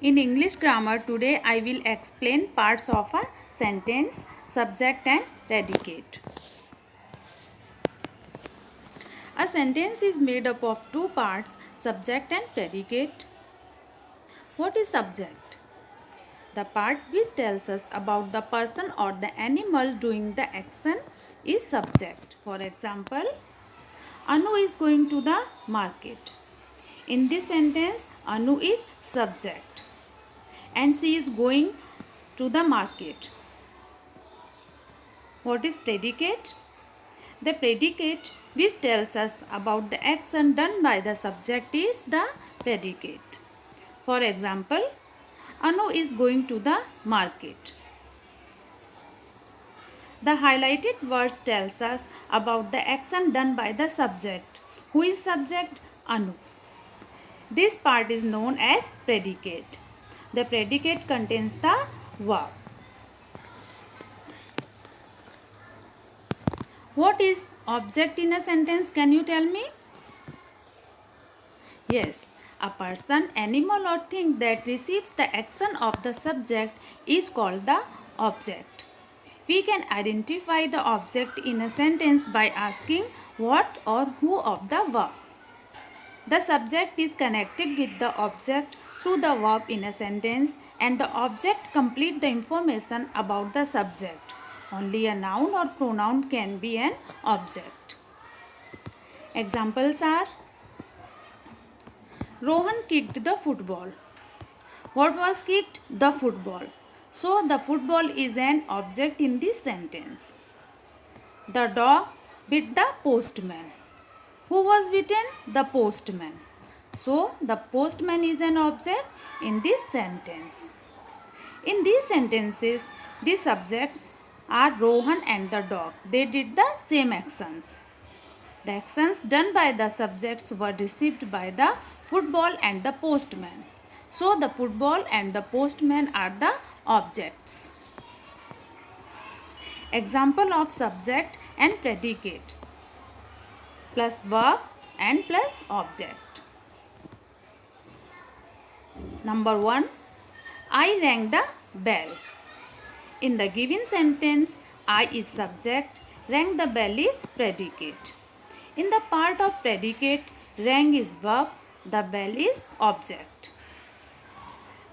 In English grammar today I will explain parts of a sentence, subject and predicate. A sentence is made up of two parts, subject and predicate. What is subject? The part which tells us about the person or the animal doing the action is subject. For example, Anu is going to the market. In this sentence, Anu is subject and she is going to the market. What is predicate? The predicate which tells us about the action done by the subject is the predicate. For example, Anu is going to the market. The highlighted words tells us about the action done by the subject. Who is subject? Anu. This part is known as predicate. The predicate contains the verb. What is object in a sentence? Can you tell me? Yes, a person, animal or thing that receives the action of the subject is called the object. We can identify the object in a sentence by asking what or who of the verb. The subject is connected with the object through the verb in a sentence and the object complete the information about the subject. Only a noun or pronoun can be an object. Examples are: Rohan kicked the football. What was kicked? The football. So the football is an object in this sentence. The dog bit the postman. Who was bitten? The postman. So the postman is an object in this sentence. In these sentences, the subjects are Rohan and the dog. They did the same actions. The actions done by the subjects were received by the football and the postman. So the football and the postman are the objects. Example of subject and predicate plus verb and plus object. Number 1. I rang the bell. In the given sentence, I is subject, rang the bell is predicate. In the part of predicate, rang is verb, the bell is object.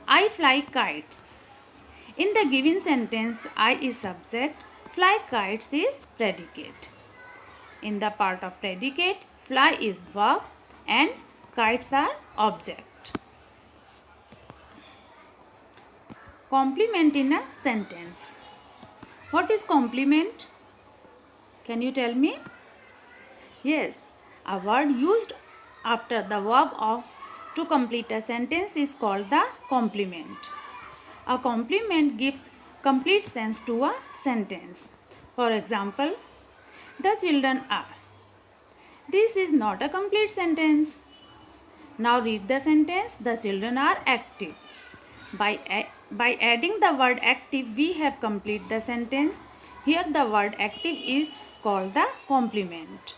I fly kites. In the given sentence, I is subject, fly kites is predicate. In the part of predicate, fly is verb and kites are object. Complement in a sentence. What is complement? Can you tell me? Yes, a word used after the verb of to complete a sentence is called the complement. A complement gives complete sense to a sentence. For example, the children are. This is not a complete sentence. Now read the sentence. The children are active. By adding the word active, we have complete the sentence. Here the word active is called the complement.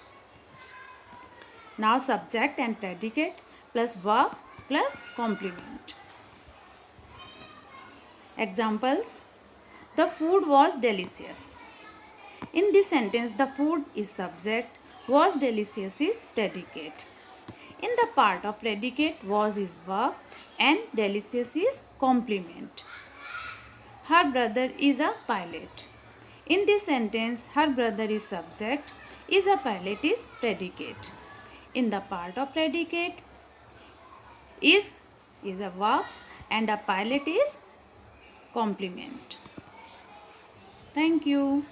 Now subject and predicate plus verb plus complement. Examples: the food was delicious. In this sentence, the food is subject, was delicious is predicate. In the part of predicate, was is verb and delicious is complement. Her brother is a pilot. In this sentence, her brother is subject, is a pilot is predicate. In the part of predicate, is a verb and a pilot is complement. Thank you.